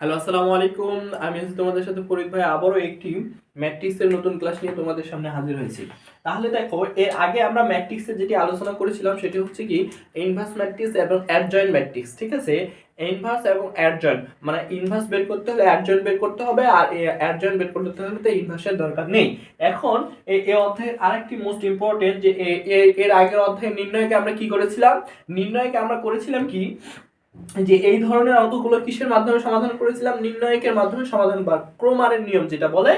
Hello, আসসালামু আলাইকুম। আমি আছি তোমাদের সাথে ফরিদ ভাই, আবারও একটি ম্যাট্রিক্সের নতুন ক্লাস নিয়ে তোমাদের সামনে হাজির হয়েছি। তাহলে দেখো, এর আগে আমরা ম্যাট্রিক্সের যেটি আলোচনা করেছিলাম সেটি হচ্ছে কি ইনভার্স ম্যাট্রিক্স এবং অ্যাডজয়েন্ট ম্যাট্রিক্স। ঠিক আছে, ইনভার্স এবং অ্যাডজয়েন্ট মানে ইনভার্স বের করতে হলে অ্যাডজয়েন্ট বের করতে হবে, আর অ্যাডজয়েন্ট বের করতে হলে তো ইনভার্সের দরকার নেই। এখন এই অধ্যায়ের আরেকটি মোস্ট ইম্পর্টেন্ট যে এর আগের অধ্যায়ে নির্ণয়কে আমরা কি করেছিলাম, নির্ণয়কে আমরা করেছিলাম কি যে এই ধরনের অঙ্কগুলো কিসের মাধ্যমে সমাধান করেছিলাম, নির্ণয়কের মাধ্যমে সমাধান বা ক্রমারের নিয়ম যেটা বলে।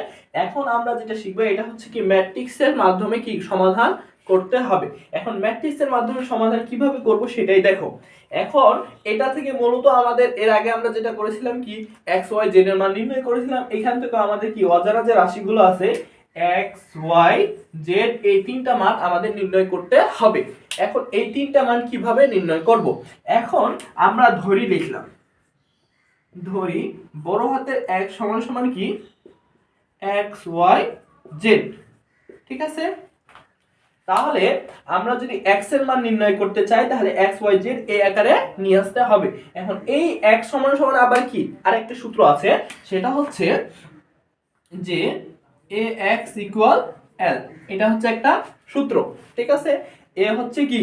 এখন আমরা যেটা শিখবো এটা হচ্ছে কি ম্যাট্রিক্সের মাধ্যমে কি সমাধান করতে হবে। এখন ম্যাট্রিক্সের মাধ্যমে সমাধান কিভাবে করব সেটাই দেখো। এখন এটা থেকে মূলত আমাদের এর আগে আমরা যেটা করেছিলাম কি এক্স ওয়াই জেড এর মান নির্ণয় করেছিলাম। এখান থেকে আমাদের কি অজানা যে রাশিগুলো আছে এক্স ওয়াই জেড, এই তিনটা মান আমাদের নির্ণয় করতে হবে। এখন এই তিনটা মান কিভাবে নির্ণয় করব, এখন আমরা ধরি লিখলাম, ধরি বড় হাতের এক সমান সমান কি এক্স ওয়াই জেড। ঠিক আছে, তাহলে আমরা যদি x এর মান নির্ণয় করতে চাই তাহলে x y z এই আকারে নিয়ে আসতে হবে। এখন এই x সমান সমান আবার কি আরেকটা সূত্র আছে, সেটা হচ্ছে যে ax ইকুয়াল l, এটা হচ্ছে একটা সূত্র। ঠিক আছে, এ হচ্ছে কি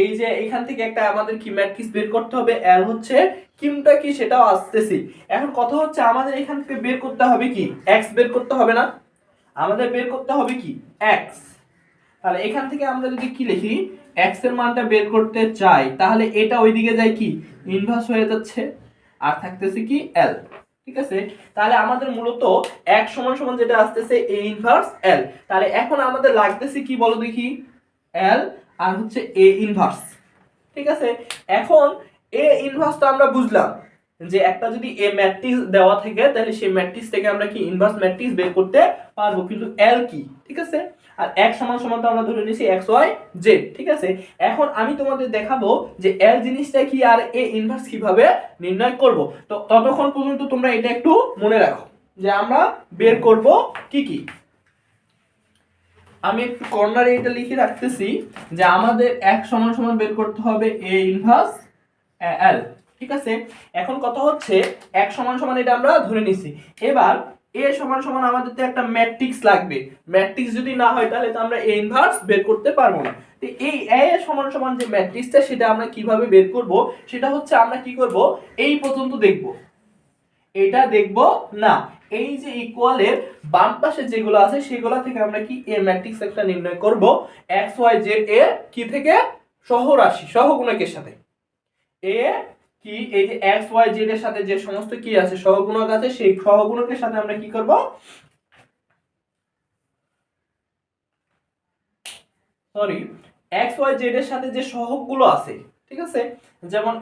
এই যে এখান থেকে একটা আমাদের কি ম্যাট্রিক্স বের করতে হবে, l হচ্ছে কিমটা কি সেটাও আসতেছি। এখন কথা হচ্ছে আমাদের এখান থেকে বের করতে হবে কি x বের করতে হবে না, আমাদের বের করতে হবে কি x। তাহলে এখান থেকে আমরা যদি কি লিখি x এর মানটা বের করতে চাই তাহলে এটা ওইদিকে যায় কি ইনভার্স হয়ে যাচ্ছে, আর থাকতেছে কি l। ঠিক আছে, তাহলে আমাদের মূলত x সমান সমান যেটা আসতেছে a ইনভার্স l। তাহলে এখন আমাদের লাগতেছে কি বলো দেখি l আর হচ্ছে a ইনভার্স। ঠিক আছে, এখন a ইনভার্স তো আমরা বুঝলাম যে একটা যদি a ম্যাট্রিক্স দেওয়া থাকে তাহলে সেই ম্যাট্রিক্স থেকে আমরা কি ইনভার্স ম্যাট্রিক্স বের করতে পারবো, কিন্তু l কি। ঠিক আছে, আর x সমান সমান তো আমরা ধরে নিয়েছি x y z। ঠিক আছে, এখন আমি তোমাদের দেখাবো যে l জিনিসটা কি আর a ইনভার্স কিভাবে নির্ণয় করব। তো ততক্ষণ পর্যন্ত তোমরা এটা একটু মনে রাখো যে আমরা বের করব কি কি। আমি একটু কর্নারে এটা লিখে রাখতেছি যে আমাদের x সমান সমান বের করতে হবে a ইনভার্স l। ঠিক আছে, এখন কথা হচ্ছে x সমান সমান এটা আমরা ধরে নিছি। এবার a সমান সমান আমাদের তো একটা ম্যাট্রিক্স লাগবে, ম্যাট্রিক্স যদি না হয় তাহলে তো আমরা a ইনভার্স বের করতে পারবো না। তো এই a সমান সমান যে ম্যাট্রিক্সটা সেটা আমরা কিভাবে বের করব, সেটা হচ্ছে আমরা কি করব এই পর্যন্ত দেখব, এটা দেখব না। এই যে ইকুয়ালের বাম পাশে যেগুলো আছে সেগুলো থেকে আমরা কি এ ম্যাট্রিক্স একটা নির্ণয় করব x y z এর কি থেকে সহরাশি সহগুণকের সাথে। এ কি এই যে x y z এর সাথে যে সমস্ত কি আছে সহগুণক আছে সেই সহগুণকের সাথে আমরা কি করব, সরি x y z এর সাথে যে সহগগুলো আছে। ঠিক আছে, যেমন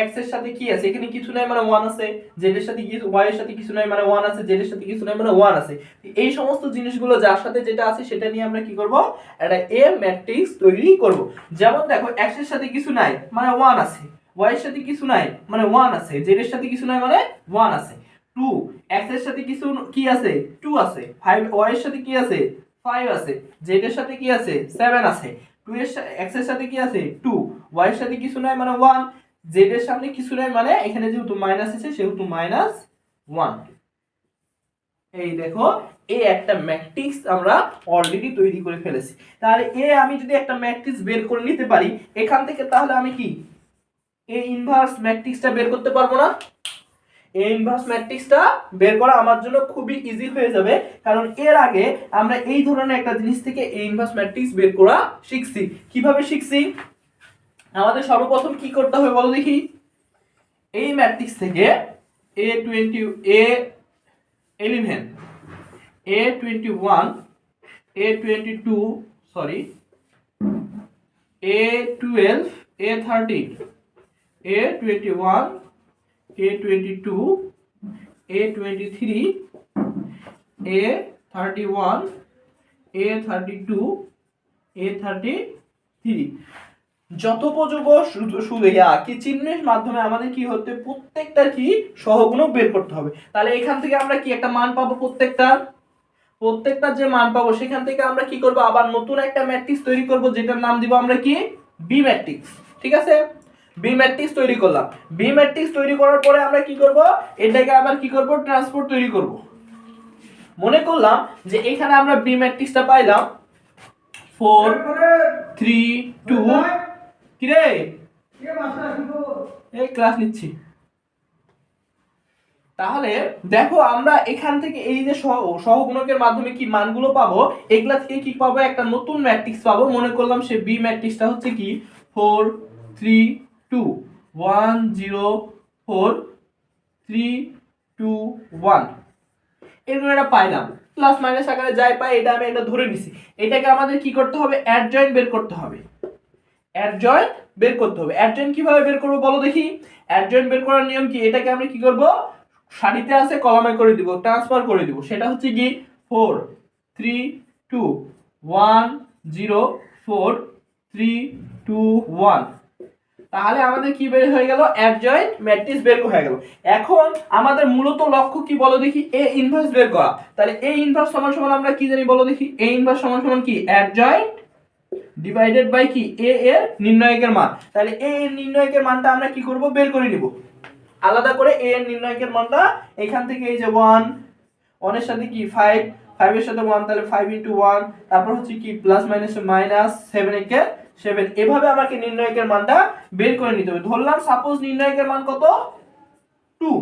x এর সাথে কি আছে এখানে কিছু নাই মানে 1 আছে, z এর সাথে কি y এর সাথে কিছু নাই মানে 1 আছে, z এর সাথে কিছু নাই মানে 1 আছে। এই সমস্ত জিনিসগুলো যার সাথে যেটা আছে সেটা নিয়ে আমরা কি করব একটা a ম্যাট্রিক্স তৈরি করব। যেমন দেখো x এর সাথে কিছু নাই মানে 1 আছে, y এর সাথে কিছু নাই মানে 1 আছে, z এর সাথে কিছু নাই মানে 1 আছে। 2 x এর সাথে কিছু কি আছে 2 আছে, 5 y এর সাথে কি আছে 5 আছে, z এর সাথে কি আছে 7 আছে, 2 এর x এর সাথে কি আছে 2, y এর সাথে কিছু নাই মানে 1, z এর সামনে কিছু নাই মানে এখানে যেহেতু মাইনাস আছে সেহেতু -1। এই দেখো এই একটা ম্যাট্রিক্স আমরা অলরেডি তৈরি করে ফেলেছি। তাহলে এ আমি যদি একটা ম্যাট্রিক্স বের করে নিতে পারি এখান থেকে তাহলে আমি কি এ ইনভার্স ম্যাট্রিক্সটা বের করতে পারবো না। এই ইনভার্স ম্যাট্রিক্সটা বের করা আমার জন্য খুবই ইজি হয়ে যাবে, কারণ এর আগে আমরা এই ধরনের একটা জিনিস থেকে এই ইনভার্স ম্যাট্রিক্স বের করা শিখছি। কিভাবে শিখছি, আমাদের সর্বপ্রথম কি করতে হবে বলো দেখি, এই ম্যাট্রিক্স থেকে A20 A11 A21 A22 sorry A12 A13 A21 A22 A23 A31 A32 A33 যত পর্যন্ত শুধু কি চিহ্নের মাধ্যমে আমাদের কি হতে প্রত্যেকটা কি সহগুণক বের করতে হবে। তাহলে এখান থেকে আমরা কি একটা মান পাবো, প্রত্যেকটা যে মান পাবো সেখান থেকে আমরা কি করব আবার নতুন একটা ম্যাট্রিক্স তৈরি করব যেটার নাম দিব আমরা কি বি ম্যাট্রিক্স। ঠিক আছে, বি ম্যাট্রিক্স তৈরি করলাম। বি ম্যাট্রিক্স তৈরি করার পরে আমরা কি করব, এটাকে আবার কি করব, ট্রান্সপোর্ট তৈরি করব। মনে করলাম যে এখানে আমরা বি ম্যাট্রিক্সটা পাইলাম 4 3 2, কি রে এই ক্লাস নিচ্ছি। তাহলে দেখো আমরা এখান থেকে এই যে সহগুণকের মাধ্যমে কি মানগুলো পাবো, এগুলা থেকে কি পাবো, একটা নতুন ম্যাট্রিক্স পাবো। মনে করলাম সে বি ম্যাট্রিক্সটা হচ্ছে কি 4 3 2 1 0 4 3 2 1, এরকম একটা পাইলাম। প্লাস মাইনাস আকারে যাই পাই এটা আমি এটা ধরে নিছি। এটাকে আমাদের কি করতে হবে, অ্যাডজয়েন্ট বের করতে হবে। অ্যাডজয়েন্ট বের করতে হবে। অ্যাডজয়েন্ট কিভাবে বের করব বলো দেখি। অ্যাডজয়েন্ট বের করার নিয়ম কি, এটাকে আমরা কি করব, সারিতে আছে কলামে করে দিব, ট্রান্সফার করে দিব। সেটা হচ্ছে কি 4 3 2 1 0 4 3 2 1। তাহলে আমাদের কি বের হয়ে গেল, অ্যাডজয়েন্ট ম্যাট্রিক্স বের হয়ে গেল। এখন আমাদের মূলত লক্ষ্য কি বলো দেখি, এ ইনভার্স বের করা। তাহলে এ ইনভার্স সমান সমান আমরা কি জানি বলো দেখি, এ ইনভার্স সমান সমান কি, অ্যাডজয়েন্ট ডিভাইডেড বাই কি, এ এর নির্ণায়কের মান। তাহলে এ এর নির্ণায়কের মানটা আমরা কি করব, বের করে নিব আলাদা করে। এ এর নির্ণায়কের মানটা এখান থেকে এই যে 1 1 এর সাথে কি 5 5 এর সাথে 1, তাহলে 5 1, তারপর হচ্ছে কি প্লাস মাইনাস মাইনাস 7 একে 7, এভাবে আমাকে নির্ণায়কের মানটা বের করে নিতে হবে। ধরলাম সাপোজ নির্ণায়কের মান কত 2,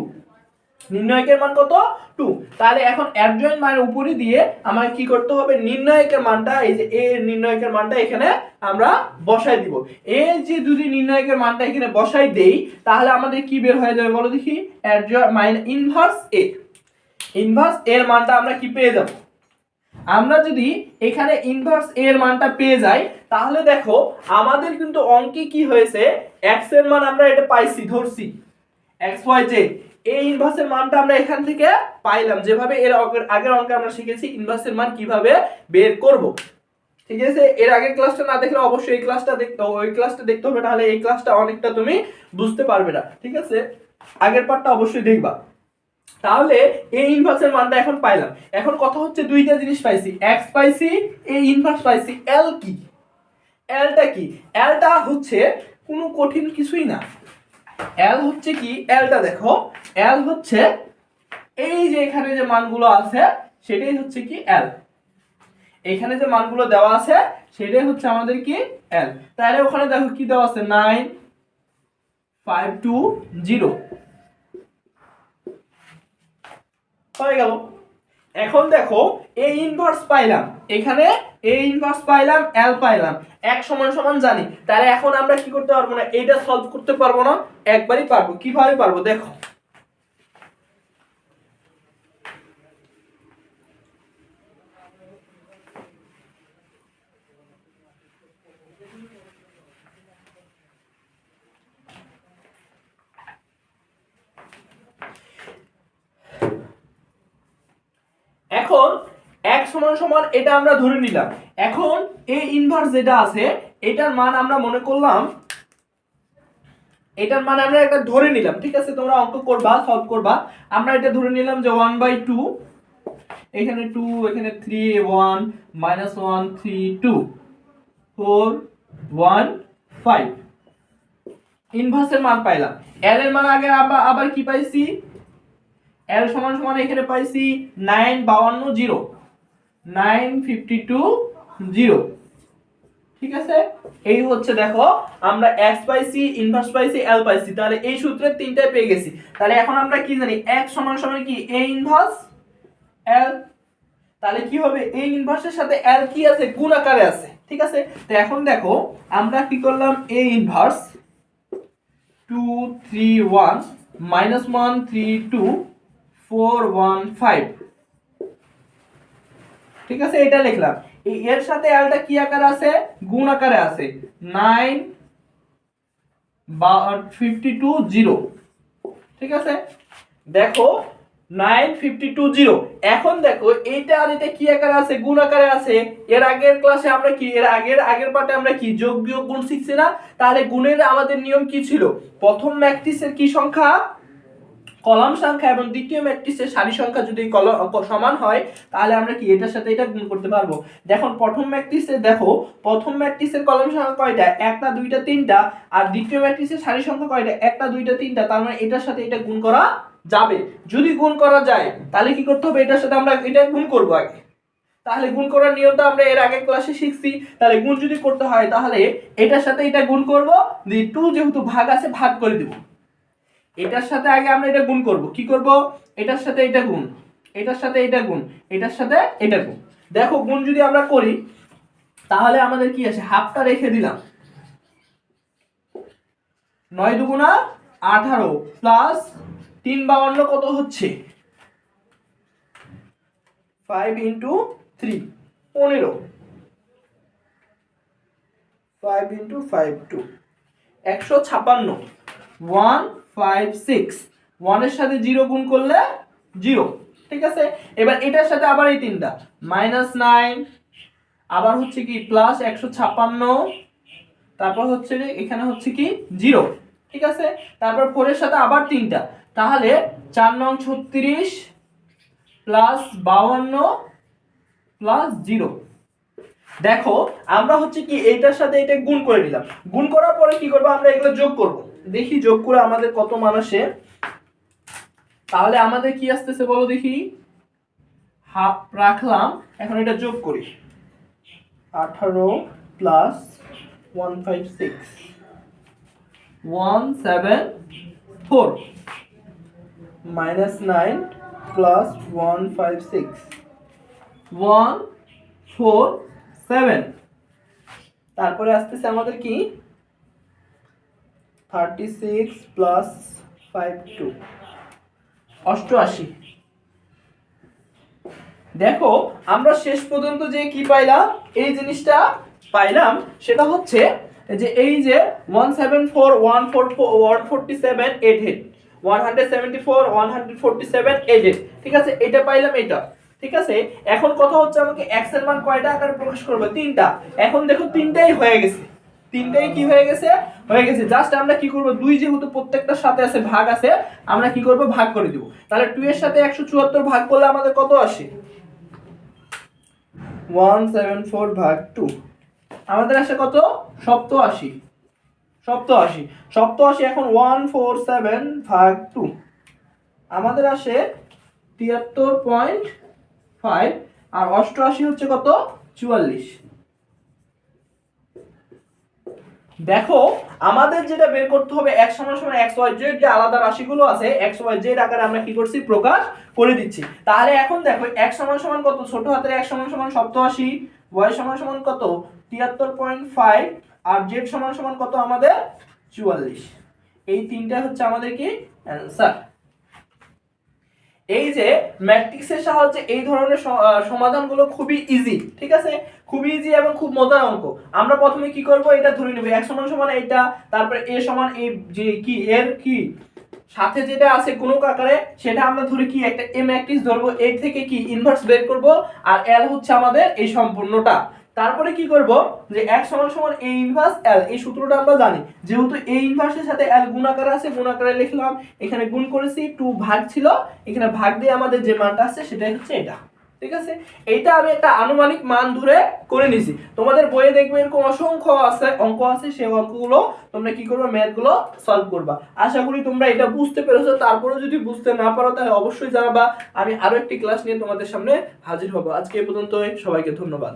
নির্ণায়কের মান কত 2। তাহলে এখন অ্যাডজয়েন্ট মানের উপরে দিয়ে আমাকে কি করতে হবে, নির্ণায়কের মানটা এই যে এ এর নির্ণায়কের মানটা এখানে আমরা বসাই দিব। এই যে যদি নির্ণায়কের মানটা এখানে বসাই দেই তাহলে আমাদের কি বের হয়ে যাবে বলো দেখি, অ্যাডজয়েন্ট মাইনাস ইনভার্স এ, ইনভার্স এর মানটা আমরা কি পেয়ে যাব। আমরা যদি এখানে ইনভার্স এর মানটা পেয়ে যাই তাহলে দেখো আমাদের কিন্তু অঙ্কে কি হয়েছে, x এর মান আমরা এটা পাইছি, ধরছি x y z, এই ইনভার্সের মানটা আমরা এখান থেকে পাইলাম, যেভাবে এর আগের অঙ্কে আমরা শিখেছি ইনভার্সের মান কিভাবে বের করব। ঠিক আছে, এর আগের ক্লাসটা না দেখলে অবশ্যই এই ক্লাসটা দেখতে হবে, ওই ক্লাসটা দেখতে হবে, নাহলে এই ক্লাসটা অনেকটা তুমি বুঝতে পারবে না। ঠিক আছে, আগের পার্টটা অবশ্যই দেখবা। তাহলে এই ইনভার্সের মানটা এখন পাইলাম। এখন কথা হচ্ছে দুইটা জিনিস পাইছি, x পাইছি, এই ইনভার্স পাইছি। l কি, lটা কি, lটা হচ্ছে কোনো কঠিন কিছুই না। l হচ্ছে কি, lটা দেখো, l হচ্ছে এই যে এখানে যে মানগুলো আছে সেটাই হচ্ছে কি l, এখানে যে মানগুলো দেওয়া আছে সেটাই হচ্ছে আমাদের কি l। তাহলে ওখানে দেখো কি দেওয়া আছে 9 5 2 0 হয়ে গেল। এখন দেখো a ইনভার্স পাইলাম, এখানে a ইনভার্স পাইলাম, l পাইলাম, এক সমান সমান জানি। তাহলে এখন আমরা কি করতে পারবো না, এটা সলভ করতে পারবো না, একবারই পারবো। কিভাবে পারবো দেখো, এখন এক সমান সমান এটা আমরা ধরে নিলাম। এখন এই ইনভার্স যেটা আছে এটার মান আমরা মনে করলাম, এটার মান আমরা একটা ধরে নিলাম। ঠিক আছে, তোমরা অঙ্ক করবা, সলভ করবা। আমরা এটা ধরে নিলাম যে 1/2, এখানে 2, এখানে 3 1 -1 3 2 4 1 5, ইনভার্সের মান পাইলাম। l এর মান আগে আবার কি পাইছি, l সমান সমান এখানে পাইছি 9 52 0 9 52 0। ঠিক আছে, এই হচ্ছে দেখো আমরা x পাইছি, ইনভার্স পাইছি, l পাইছি। তাহলে এই সূত্রের তিনটাই পেয়ে গেছি। তাহলে এখন আমরা কি জানি, x সমান সমান কি a ইনভার্স l। তাহলে কি হবে, a ইনভার্সের সাথে l কি আছে, গুণ আকারে আছে। ঠিক আছে, তো এখন দেখো আমরা কি করলাম, a ইনভার্স 2 3 1 -1 3 2 4 1 5। ঠিক আছে, এটা লিখলাম। এই এর সাথে আলটা কি আকারে আছে, গুণ আকারে আছে, 9 বা 52 0। ঠিক আছে, দেখো 9 52 0। এখন দেখো এইটা আর এটা কি আকারে আছে, গুণ আকারে আছে। এর আগের ক্লাসে আমরা কি, এর আগের পার্টে আমরা কি যোগ বিয়োগ গুণ শিখছি না। তাহলে গুণের আমাদের নিয়ম কি ছিল, প্রথম ম্যাট্রিক্সের কি সংখ্যা, কলাম সংখ্যা এবং দ্বিতীয় ম্যাট্রিক্সের সারি সংখ্যা যদি সমান হয় তাহলে আমরা কি এটার সাথে এটা গুণ করতে পারবো। দেখো প্রথম ম্যাট্রিক্সের কলাম সংখ্যা কয়টা, একটা দুইটা তিনটা, আর দ্বিতীয় ম্যাট্রিক্সের সারি সংখ্যা কয়টা, একটা দুইটা তিনটা, তার মানে এটার সাথে এটা গুণ করা যাবে। যদি গুণ করা যায় তাহলে কি করতে হবে, এটার সাথে আমরা এটা গুণ করব আগে। তাহলে গুণ করার নিয়মটা আমরা এর আগের ক্লাসে শিখছি। তাহলে গুণ যদি করতে হয় তাহলে এটার সাথে এটা গুণ করব, দিয়ে 2 যেহেতু ভাগ আছে ভাগ করে দেব। এটার সাথে আগে আমরা এটা গুণ করব, কি করব, এটার সাথে এটা গুণ, এটার সাথে এটা গুণ, এটার সাথে এটা গুণ। দেখো গুণ যদি আমরা করি তাহলে আমাদের কি আছে, হাফটা রেখে দিলাম, 9 দুগুণা 18 প্লাস 3 52 কত হচ্ছে, 5 into 3 15, 5 into 5 2 156, 156, 1 এর সাথে 0 গুণ করলে 0, ঠিক আছে। এবার এটার সাথে আবার এই তিনটা -9, আবার হচ্ছে কি প্লাস 156, তারপর হচ্ছে এখানে হচ্ছে কি 0, ঠিক আছে। তারপর 4 এর সাথে আবার তিনটা, তাহলে 4 নং 36 প্লাস 52 প্লাস 0। দেখো আমরা হচ্ছে কি এইটার সাথে এটা গুণ করে নিলাম, গুণ করার পরে কি করব, আমরা এগুলো যোগ করব। দেখি যোগ করে আমাদের কত মান আসে। তাহলে আমাদের কি আসতেছে বলো দেখি, হাফ রাখলাম, এখন এটা যোগ করি, 18 প্লাস 156 174 -9 প্লাস 156 147, তারপরে আসতেছে আমাদের কি 36 প্লাস 52 88। দেখো আমরা শেষ পর্যন্ত যে কি পাইলাম, এই জিনিসটা পাইলাম, সেটা হচ্ছে যে এই যে 174 147 88 174 147 88, ঠিক আছে, এটা পাইলাম এটা, ঠিক আছে। এখন কথা হচ্ছে আমাকে x এর মান কয়টা আকারে প্রকাশ করব, তিনটা। এখন দেখো তিনটাই হয়ে গেছে, তিনটাই কি হয়ে গেছে, হয়ে গেছে। জাস্ট আমরা কি করব, 2 যেহেতু প্রত্যেকটার সাথে আছে ভাগ আছে, আমরা কি করব ভাগ করে দেব। তাহলে 2 এর সাথে 174 ভাগ করলে আমাদের কত আসে, 174 ভাগ 2, আমাদের আসে কত, 87, 87। এখন 147 ভাগ 2 আমাদের আসে 73.5, আর 88 হচ্ছে কত, 44। দেখো আমাদের যেটা বের করতে হবে x সমান x y z, যে আলাদা রাশিগুলো আছে x y z আকারে আমরা কি করছি, প্রকাশ করে দিচ্ছি। তাহলে এখন দেখো x সমান কত, ছোট হাতের x সমান 87, y সমান কত 73.5, আর z সমান কত আমাদের 44। এই তিনটা হচ্ছে আমাদের কি অ্যানসার। এই যে ম্যাট্রিক্সের সাহায্যে এই ধরনের সমাধানগুলো খুবই ইজি, ঠিক আছে, খুবই ইজি এবং খুব মজার অঙ্ক। আমরা প্রথমে কি করব, এটা ধরে নেব x সমান এটা, তারপরে a সমান এই যে কি এর কি সাথে যেটা আছে গুণক আকারে, সেটা আমরা ধরে কি একটা a ম্যাট্রিক্স ধরবো, এর থেকে কি ইনভার্স বের করব, আর l হচ্ছে আমাদের এই সম্পূর্ণটা। তারপরে কি করব, যে x সমান a ইনভার্স l, এই সূত্রটা আমরা জানি, যেহেতু a ইনভার্সের সাথে l গুণ আকারে আছে, গুণ আকারে লিখলাম, এখানে গুণ করেছি, 2 ভাগ ছিল, এখানে ভাগ দিয়ে আমাদের যে মানটা আসছে সেটাই হচ্ছে এটা, ঠিক আছে। এইটা আমি একটা আনুমানিক মান ধরে করে নিছি। তোমাদের বইয়ে দেখবে এরকম অসংখ্য আছে অঙ্ক আছে, সেই অঙ্কগুলো তোমরা কি করবে, ম্যাথগুলো সলভ করবা। আশা করি তোমরা এটা বুঝতে পেরেছো। তারপরে যদি বুঝতে না পারো তাহলে অবশ্যই জানাবা, আমি আরো একটি ক্লাস নিয়ে তোমাদের সামনে হাজির হব। আজকে এই পর্যন্তই, সবাইকে ধন্যবাদ।